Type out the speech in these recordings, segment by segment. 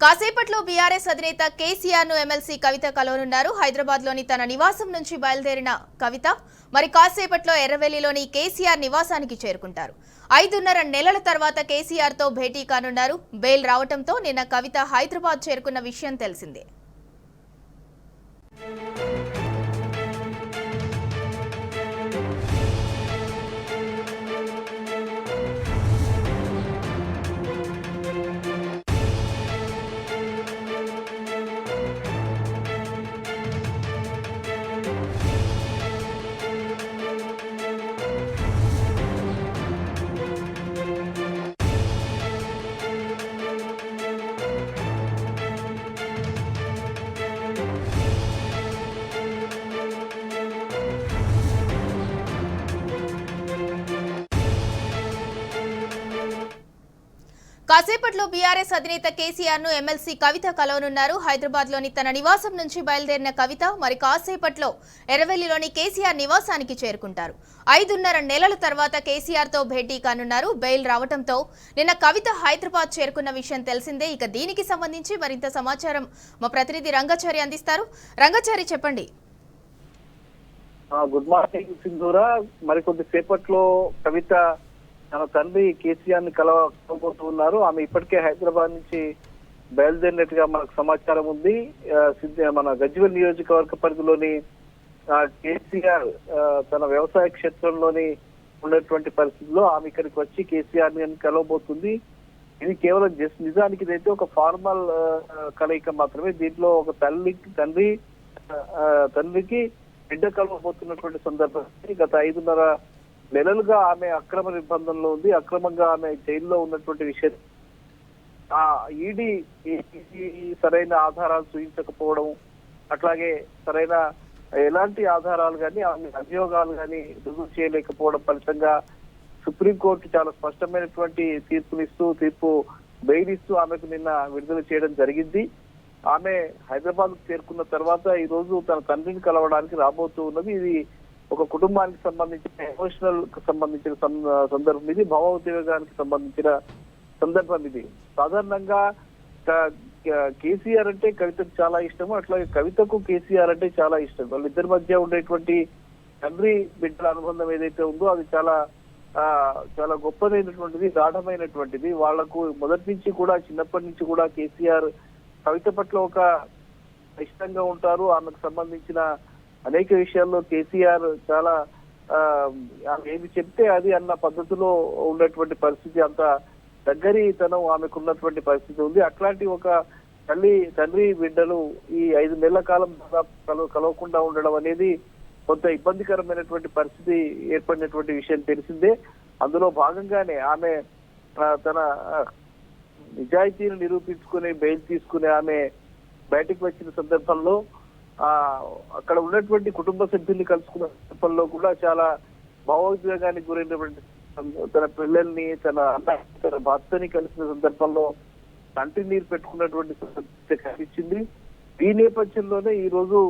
కాసేపట్లో బీఆర్ఎస్ అధినేత కేసీఆర్ ను ఎమ్మెల్సీ కవిత కలవనున్నారు. హైదరాబాద్ లోని తన నివాసం నుంచి బయలుదేరిన కవిత మరి కాసేపట్లో ఎర్రవెల్లిలోని కేసీఆర్ నివాసానికి చేరుకుంటారు. 5.5 నెలల తర్వాత కేసీఆర్ తో భేటీ కానున్నారు. బెయిల్ రావడంతో నిన్న కవిత హైదరాబాద్ చేరుకున్న విషయం తెలిసిందే. కాసేపట్లో బీఆర్ఎస్ అధినేత కేసీఆర్ ను ఎమ్మెల్సీ కవిత కలవనున్నారు. హైదరాబాద్ లోని తన నివాసం నుంచి బయలుదేరిన కవిత మరి కాసేపట్లో ఎర్రవెల్లిలోని కేసీఆర్ నివాసానికి చేరుకుంటారు. 5.5 నెలల తర్వాత కేసీఆర్ తో భేటీ కానున్నారు. బెయిల్ రావడంతో నిన్న కవిత హైదరాబాద్ చేరుకున్న విషయం తెలిసిందే. ఇక దీనికి సంబంధించి మరింత సమాచారం మా ప్రతినిధి రంగాచారి అందిస్తారు. రంగాచారి, చెప్పండి. Good morning Sindhura. మరికొద్ది సేపట్లో కవిత తన తండ్రి కేసీఆర్ ని కలవబోతున్నారు. ఆమె ఇప్పటికే హైదరాబాద్ నుంచి బయలుదేరినట్టుగా మనకు సమాచారం ఉంది. మన గజ్వేల్ నియోజకవర్గ పరిధిలోని కేసీఆర్ తన వ్యవసాయ క్షేత్రంలోని ఉన్నటువంటి పరిస్థితుల్లో ఆమె ఇక్కడికి వచ్చి కేసీఆర్ ని కలవబోతుంది. ఇది కేవలం నిజానికి ఇదైతే ఒక ఫార్మల్ కలయిక మాత్రమే. దీంట్లో ఒక తండ్రికి బిడ్డ కలవబోతున్నటువంటి సందర్భం. గత 5.5 నెలలుగా ఆమె అక్రమ నిర్బంధంలో ఉంది. అక్రమంగా ఆమె జైల్లో ఉన్నటువంటి విషయం ఈడీ సరైన ఆధారాలు చూపించకపోవడం, అట్లాగే సరైన ఎలాంటి ఆధారాలు కానీ ఆమె అభియోగాలు కానీ రుజువు చేయలేకపోవడం ఫలితంగా సుప్రీంకోర్టు చాలా స్పష్టమైనటువంటి తీర్పు బెయిల్ ఇస్తూ ఆమెకు నిన్న విడుదల చేయడం జరిగింది. ఆమె హైదరాబాద్ చేరుకున్న తర్వాత ఈ రోజు తన తండ్రిని కలవడానికి రాబోతూ ఉన్నది. ఇది ఒక కుటుంబానికి సంబంధించిన ఎమోషనల్ కు సంబంధించిన సందర్భం ఇది. భావోద్వేగానికి సంబంధించిన సందర్భం ఇది. సాధారణంగా కేసీఆర్ అంటే కవితకు చాలా ఇష్టము, అట్లాగే కవితకు కేసీఆర్ అంటే చాలా ఇష్టం. వాళ్ళిద్దరి మధ్య ఉండేటువంటి తండ్రి బిడ్డల అనుబంధం ఏదైతే ఉందో అది చాలా గొప్పదైనటువంటిది, గాఢమైనటువంటిది. వాళ్లకు మొదటి నుంచి కూడా, చిన్నప్పటి నుంచి కూడా కేసీఆర్ కవిత పట్ల ఒక ఇష్టంగా ఉంటారు. ఆమెకు సంబంధించిన అనేక విషయాల్లో కేసీఆర్ చాలా ఏమి చెప్తే అది అన్న పద్ధతిలో ఉన్నటువంటి పరిస్థితి, అంత దగ్గరితనం ఆమెకు ఉన్నటువంటి పరిస్థితి ఉంది. అట్లాంటి ఒక తండ్రి బిడ్డలు ఈ 5 నెలల కాలం కలవకుండా ఉండడం అనేది కొంత ఇబ్బందికరమైనటువంటి పరిస్థితి ఏర్పడినటువంటి విషయం తెలిసిందే. అందులో భాగంగానే ఆమె తన నిజాయితీని నిరూపించుకుని బెయిల్ తీసుకుని ఆమె బయటకు వచ్చిన సందర్భంలో అక్కడ ఉన్నటువంటి కుటుంబ సభ్యుల్ని కలుసుకున్న సందర్భంలో కూడా చాలా భావోద్వేగానికి గురైనటువంటి తన పిల్లల్ని, తన భర్తని కలిసిన సందర్భంలో కంటి నీరు పెట్టుకున్నటువంటి కనిపించింది. ఈ నేపథ్యంలోనే ఈ రోజు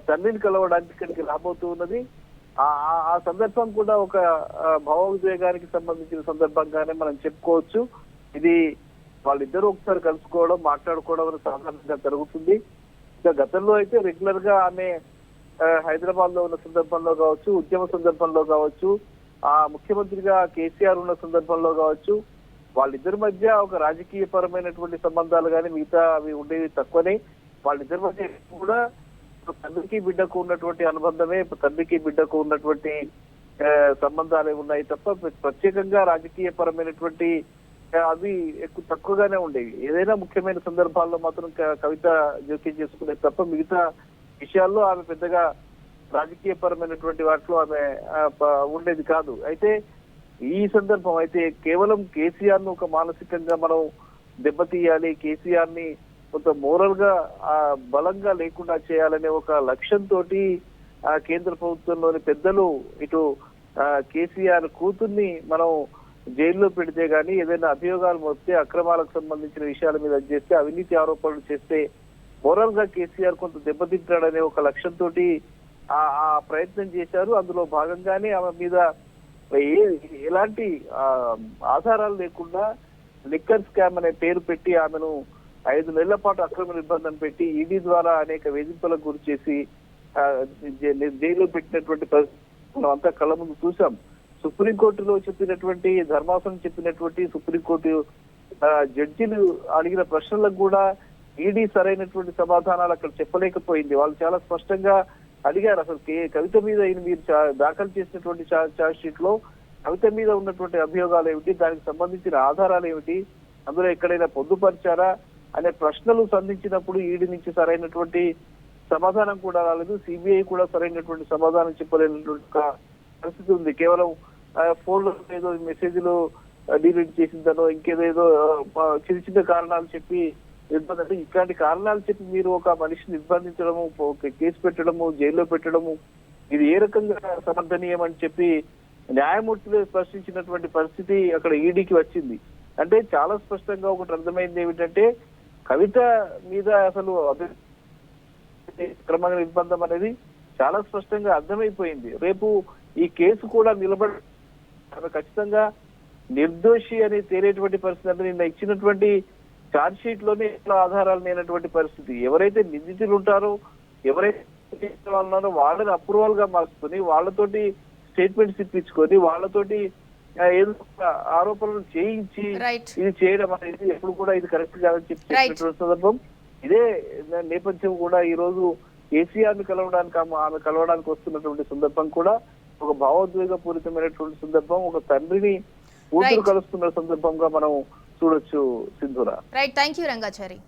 తండ్రిని కలవడానికి ఇక్కడికి రాబోతూ ఉన్నది. ఆ సందర్భం కూడా ఒక భావోద్వేగానికి సంబంధించిన సందర్భంగానే మనం చెప్పుకోవచ్చు. ఇది వాళ్ళిద్దరూ ఒకసారి కలుసుకోవడం, మాట్లాడుకోవడం సాధారణంగా జరుగుతుంది. ఇంకా గతంలో అయితే రెగ్యులర్ గా ఆమె హైదరాబాద్ లో ఉన్న సందర్భంలో కావచ్చు, ఉద్యమ సందర్భంలో కావచ్చు, ముఖ్యమంత్రిగా కేసీఆర్ ఉన్న సందర్భంలో కావచ్చు, వాళ్ళిద్దరి మధ్య ఒక రాజకీయ పరమైనటువంటి సంబంధాలు కానీ మిగతా అవి ఉండేవి తక్కువనే. వాళ్ళిద్దరి మధ్య కూడా తండ్రికి బిడ్డకు ఉన్నటువంటి అనుబంధమే, తండ్రికి బిడ్డకు ఉన్నటువంటి సంబంధాలే ఉన్నాయి తప్ప ప్రత్యేకంగా రాజకీయ పరమైనటువంటి అవి ఎక్కువ తక్కువగానే ఉండేవి. ఏదైనా ముఖ్యమైన సందర్భాల్లో మాత్రం కవిత జోక్యం చేసుకునేది తప్ప మిగతా విషయాల్లో ఆమె పెద్దగా రాజకీయ పరమైనటువంటి వాటిలో ఆమె ఉండేది కాదు. అయితే ఈ సందర్భం అయితే కేవలం కేసీఆర్ ను ఒక మానసికంగా మనం దెబ్బతీయాలి, కేసీఆర్ ని కొంత మోరల్ గా బలంగా లేకుండా చేయాలనే ఒక లక్ష్యంతో కేంద్ర ప్రభుత్వంలోని పెద్దలు ఇటు కేసీఆర్ కూతుర్ని మనం జైల్లో పెడితే గానీ, ఏదైనా అభియోగాలు వస్తే, అక్రమాలకు సంబంధించిన విషయాల మీద చేస్తే, అవినీతి ఆరోపణలు చేస్తే మోరల్ గా కేసీఆర్ కొంత దెబ్బతింటాడనే ఒక లక్ష్యంతో ఆ ప్రయత్నం చేశారు. అందులో భాగంగానే ఆమె మీద ఎలాంటి ఆధారాలు లేకుండా లిక్కర్ స్కామ్ అనే పేరు పెట్టి ఆమెను 5 నెలల పాటు అక్రమ నిర్బంధం పెట్టి ఈడీ ద్వారా అనేక వేధింపులకు గురి చేసి జైల్లో పెట్టినటువంటి పరిస్థితి మనం అంతా కళ్ళ ముందు చూసాం. సుప్రీంకోర్టులో చెప్పినటువంటి ధర్మాసనం చెప్పినటువంటి సుప్రీంకోర్టు జడ్జిలు అడిగిన ప్రశ్నలకు కూడా ఈడీ సరైనటువంటి సమాధానాలు అక్కడ చెప్పలేకపోయింది. వాళ్ళు చాలా స్పష్టంగా అడిగారు, అసలు కవిత మీద మీరు దాఖలు చేసినటువంటి ఛార్జ్ షీట్ లో కవిత మీద ఉన్నటువంటి అభియోగాలు ఏమిటి, దానికి సంబంధించిన ఆధారాలు ఏమిటి, అందులో ఎక్కడైనా పొందుపరిచారా అనే ప్రశ్నలు సంధించినప్పుడు ఈడీ నుంచి సరైనటువంటి సమాధానం కూడా రాలేదు. సిబిఐ కూడా సరైనటువంటి సమాధానం చెప్పలేనటువంటి పరిస్థితి ఉంది. కేవలం ఫోన్లో ఏదో మెసేజ్లు డిలీట్ చేసిందనో ఇంకేదేదో చిన్న చిన్న కారణాలు చెప్పి నిర్బంధం, ఇట్లాంటి కారణాలు చెప్పి మీరు ఒక మనిషిని నిర్బంధించడము, కేసు పెట్టడము, జైల్లో పెట్టడము, ఇది ఏ రకంగా సమర్థనీయం అని చెప్పి న్యాయమూర్తులు ప్రశ్నించినటువంటి పరిస్థితి అక్కడ ఈడీకి వచ్చింది. అంటే చాలా స్పష్టంగా ఒకటి అర్థమైంది ఏమిటంటే కవిత మీద అసలు క్రమంగా నిర్బంధం అనేది చాలా స్పష్టంగా అర్థమైపోయింది. రేపు ఈ కేసు కూడా నిలబడి ఖచ్చితంగా నిర్దోషి అని తేలేటువంటి పరిస్థితి. అంటే నిన్న ఇచ్చినటువంటి ఛార్జ్ షీట్ లోనే ఆధారాలు లేనటువంటి పరిస్థితి. ఎవరైతే నిందితులు ఉంటారో, ఎవరైతే ఉన్నారో వాళ్ళని అప్రూవల్ గా మార్చుకొని వాళ్ళతోటి స్టేట్మెంట్స్ ఇప్పించుకొని వాళ్ళతోటి ఏదో ఆరోపణలు చేయించి ఇది చేయడం అనేది ఎప్పుడు కూడా ఇది కరెక్ట్ కాదని చెప్పినటువంటి సందర్భం. ఇదే నేపథ్యం కూడా ఈ రోజు కేసీఆర్ ని కలవడానికి ఆమె కలవడానికి వస్తున్నటువంటి సందర్భం కూడా ఒక భావోద్వేగ పూరితమైనటువంటి సందర్భం. ఒక తండ్రిని కూతురు కలుస్తున్న సందర్భంగా మనం చూడొచ్చు Sindhura. Right, thank you Rangachari.